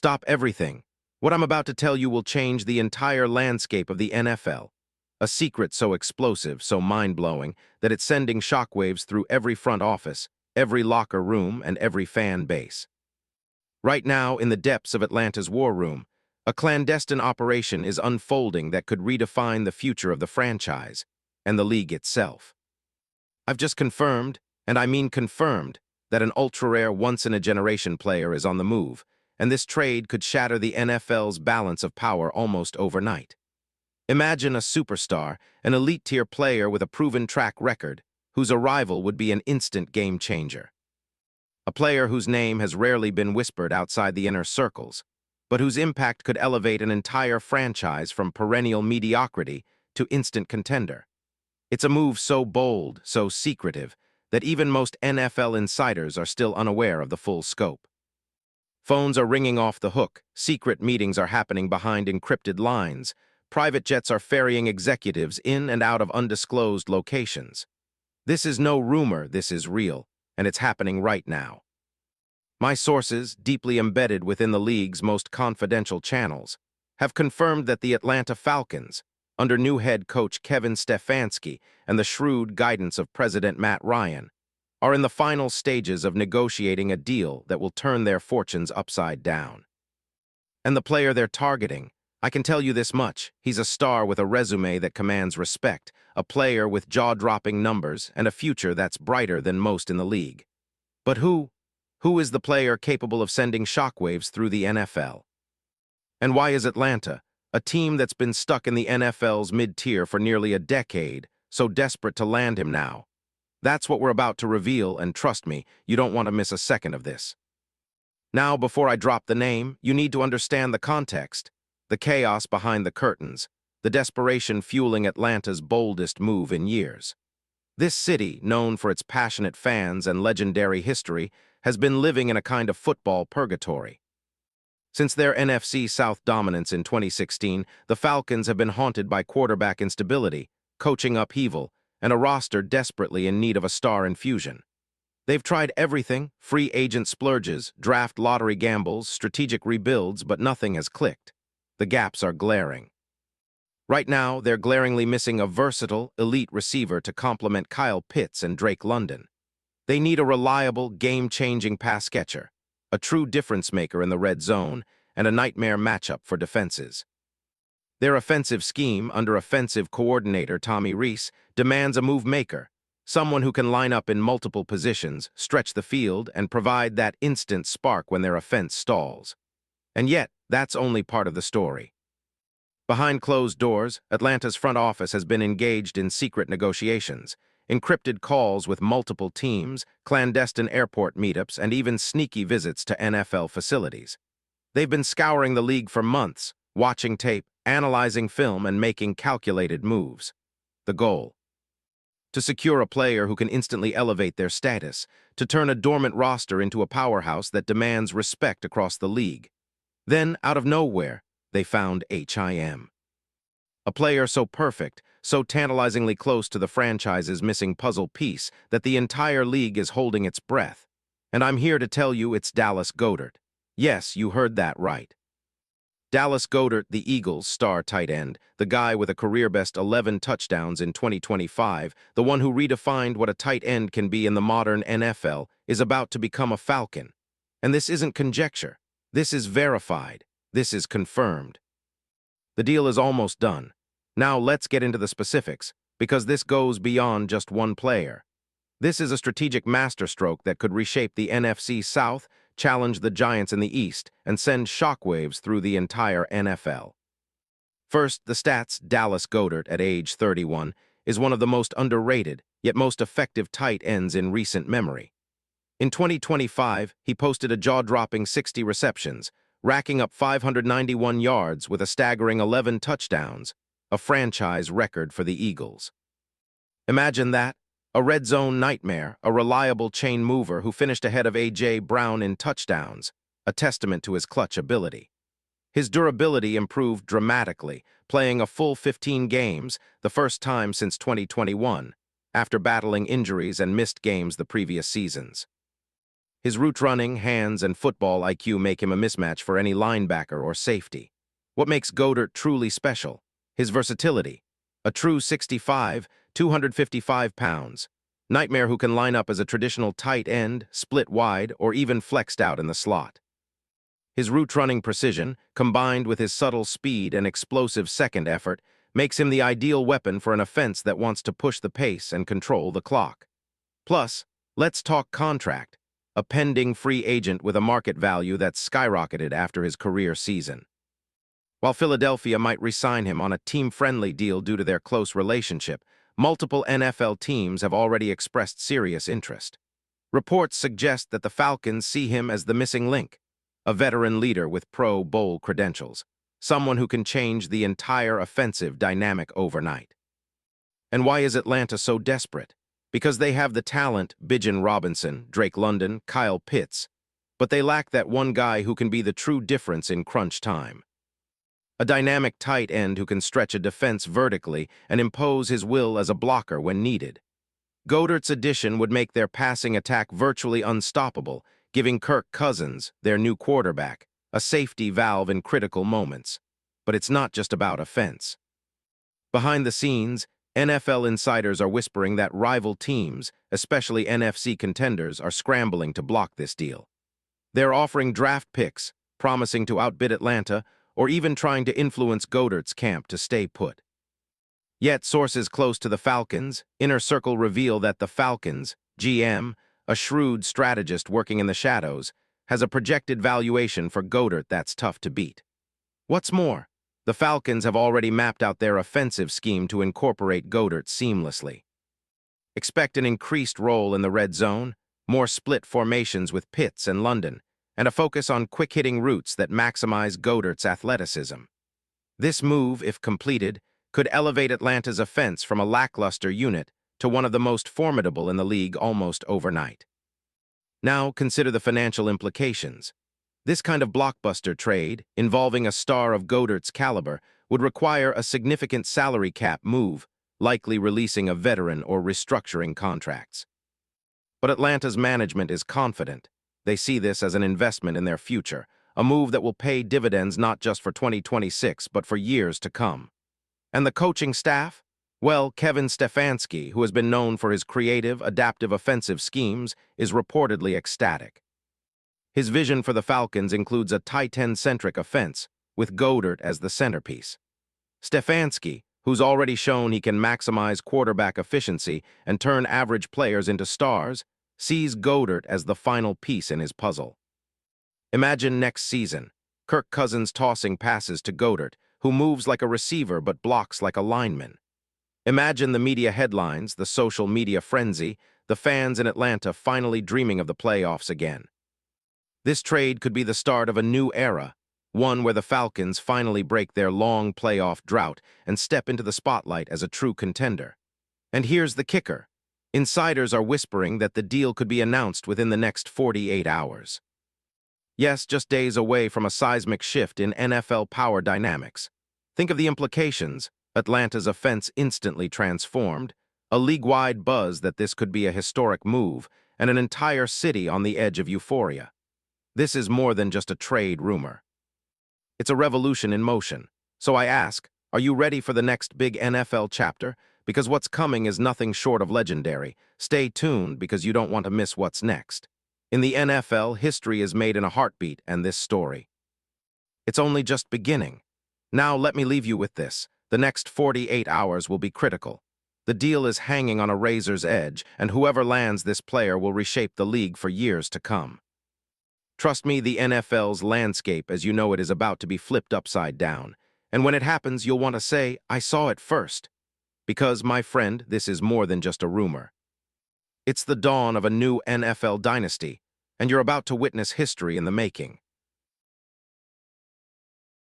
Stop everything. What I'm about to tell you will change the entire landscape of the NFL. A secret so explosive, so mind-blowing, that it's sending shockwaves through every front office, every locker room, and every fan base. Right now, in the depths of Atlanta's war room, a clandestine operation is unfolding that could redefine the future of the franchise and the league itself. I've just confirmed, and I mean confirmed, that an ultra-rare once-in-a-generation player is on the move, and this trade could shatter the NFL's balance of power almost overnight. Imagine a superstar, an elite-tier player with a proven track record, whose arrival would be an instant game-changer. A player whose name has rarely been whispered outside the inner circles, but whose impact could elevate an entire franchise from perennial mediocrity to instant contender. It's a move so bold, so secretive, that even most NFL insiders are still unaware of the full scope. Phones are ringing off the hook, secret meetings are happening behind encrypted lines, private jets are ferrying executives in and out of undisclosed locations. This is no rumor, this is real, and it's happening right now. My sources, deeply embedded within the league's most confidential channels, have confirmed that the Atlanta Falcons, under new head coach Kevin Stefanski and the shrewd guidance of President Matt Ryan, are in the final stages of negotiating a deal that will turn their fortunes upside down. And the player they're targeting, I can tell you this much, he's a star with a resume that commands respect, a player with jaw-dropping numbers, and a future that's brighter than most in the league. But who is the player capable of sending shockwaves through the NFL? And why is Atlanta, a team that's been stuck in the NFL's mid-tier for nearly a decade, so desperate to land him now? That's what we're about to reveal, and trust me, you don't want to miss a second of this. Now, before I drop the name, you need to understand the context, the chaos behind the curtains, the desperation fueling Atlanta's boldest move in years. This city, known for its passionate fans and legendary history, has been living in a kind of football purgatory. Since their NFC South dominance in 2016, the Falcons have been haunted by quarterback instability, coaching upheaval, and a roster desperately in need of a star infusion. They've tried everything, free agent splurges, draft lottery gambles, strategic rebuilds, but nothing has clicked. The gaps are glaring. Right now, they're glaringly missing a versatile, elite receiver to complement Kyle Pitts and Drake London. They need a reliable, game-changing pass catcher, a true difference-maker in the red zone, and a nightmare matchup for defenses. Their offensive scheme, under offensive coordinator Tommy Rees, demands a move-maker, someone who can line up in multiple positions, stretch the field, and provide that instant spark when their offense stalls. And yet, that's only part of the story. Behind closed doors, Atlanta's front office has been engaged in secret negotiations, encrypted calls with multiple teams, clandestine airport meetups, and even sneaky visits to NFL facilities. They've been scouring the league for months, watching tape, analyzing film, and making calculated moves. The goal: to secure a player who can instantly elevate their status, to turn a dormant roster into a powerhouse that demands respect across the league. Then, out of nowhere, they found HIM. A player so perfect, so tantalizingly close to the franchise's missing puzzle piece that the entire league is holding its breath. And I'm here to tell you it's Dallas Goedert. Yes, you heard that right. Dallas Goedert, the Eagles' star tight end, the guy with a career-best 11 touchdowns in 2025, the one who redefined what a tight end can be in the modern NFL, is about to become a Falcon. And this isn't conjecture. This is verified. This is confirmed. The deal is almost done. Now let's get into the specifics, because this goes beyond just one player. This is a strategic masterstroke that could reshape the NFC South, challenge the Giants in the East, and send shockwaves through the entire NFL. First, the stats. Dallas Goedert, at age 31, is one of the most underrated, yet most effective tight ends in recent memory. In 2025, he posted a jaw-dropping 60 receptions, racking up 591 yards with a staggering 11 touchdowns, a franchise record for the Eagles. Imagine that, a red zone nightmare, a reliable chain mover who finished ahead of A.J. Brown in touchdowns, a testament to his clutch ability. His durability improved dramatically, playing a full 15 games, the first time since 2021, after battling injuries and missed games the previous seasons. His route running, hands, and football IQ make him a mismatch for any linebacker or safety. What makes Goddard truly special? His versatility. A true 6'5", 255 pounds. Nightmare who can line up as a traditional tight end, split wide, or even flexed out in the slot. His route running precision, combined with his subtle speed and explosive second effort, makes him the ideal weapon for an offense that wants to push the pace and control the clock. Plus, let's talk contract. A pending free agent with a market value that's skyrocketed after his career season. While Philadelphia might re-sign him on a team-friendly deal due to their close relationship, multiple NFL teams have already expressed serious interest. Reports suggest that the Falcons see him as the missing link, a veteran leader with Pro Bowl credentials, someone who can change the entire offensive dynamic overnight. And why is Atlanta so desperate? Because they have the talent, Bijan Robinson, Drake London, Kyle Pitts, but they lack that one guy who can be the true difference in crunch time. A dynamic tight end who can stretch a defense vertically and impose his will as a blocker when needed. Goddard's addition would make their passing attack virtually unstoppable, giving Kirk Cousins, their new quarterback, a safety valve in critical moments. But it's not just about offense. Behind the scenes, NFL insiders are whispering that rival teams, especially NFC contenders, are scrambling to block this deal. They're offering draft picks, promising to outbid Atlanta, or even trying to influence Goddard's camp to stay put. Yet sources close to the Falcons, Inner Circle, reveal that the Falcons' GM, a shrewd strategist working in the shadows, has a projected valuation for Goddard that's tough to beat. What's more, the Falcons have already mapped out their offensive scheme to incorporate Goddard seamlessly. Expect an increased role in the red zone, more split formations with Pitts and London, and a focus on quick-hitting routes that maximize Goddard's athleticism. This move, if completed, could elevate Atlanta's offense from a lackluster unit to one of the most formidable in the league almost overnight. Now consider the financial implications. This kind of blockbuster trade, involving a star of Goddard's caliber, would require a significant salary cap move, likely releasing a veteran or restructuring contracts. But Atlanta's management is confident. They see this as an investment in their future, a move that will pay dividends not just for 2026, but for years to come. And the coaching staff? Well, Kevin Stefanski, who has been known for his creative, adaptive offensive schemes, is reportedly ecstatic. His vision for the Falcons includes a tight end-centric offense, with Goddard as the centerpiece. Stefanski, who's already shown he can maximize quarterback efficiency and turn average players into stars, sees Goddard as the final piece in his puzzle. Imagine next season, Kirk Cousins tossing passes to Goddard, who moves like a receiver but blocks like a lineman. Imagine the media headlines, the social media frenzy, the fans in Atlanta finally dreaming of the playoffs again. This trade could be the start of a new era, one where the Falcons finally break their long playoff drought and step into the spotlight as a true contender. And here's the kicker. Insiders are whispering that the deal could be announced within the next 48 hours. Yes, just days away from a seismic shift in NFL power dynamics. Think of the implications. Atlanta's offense instantly transformed, a league-wide buzz that this could be a historic move, and an entire city on the edge of euphoria. This is more than just a trade rumor. It's a revolution in motion. So I ask, are you ready for the next big NFL chapter? Because what's coming is nothing short of legendary. Stay tuned because you don't want to miss what's next. In the NFL, history is made in a heartbeat, and this story. It's only just beginning. Now let me leave you with this. The next 48 hours will be critical. The deal is hanging on a razor's edge, and whoever lands this player will reshape the league for years to come. Trust me, the NFL's landscape as you know it is about to be flipped upside down. And when it happens, you'll want to say, I saw it first. Because, my friend, this is more than just a rumor. It's the dawn of a new NFL dynasty, and you're about to witness history in the making.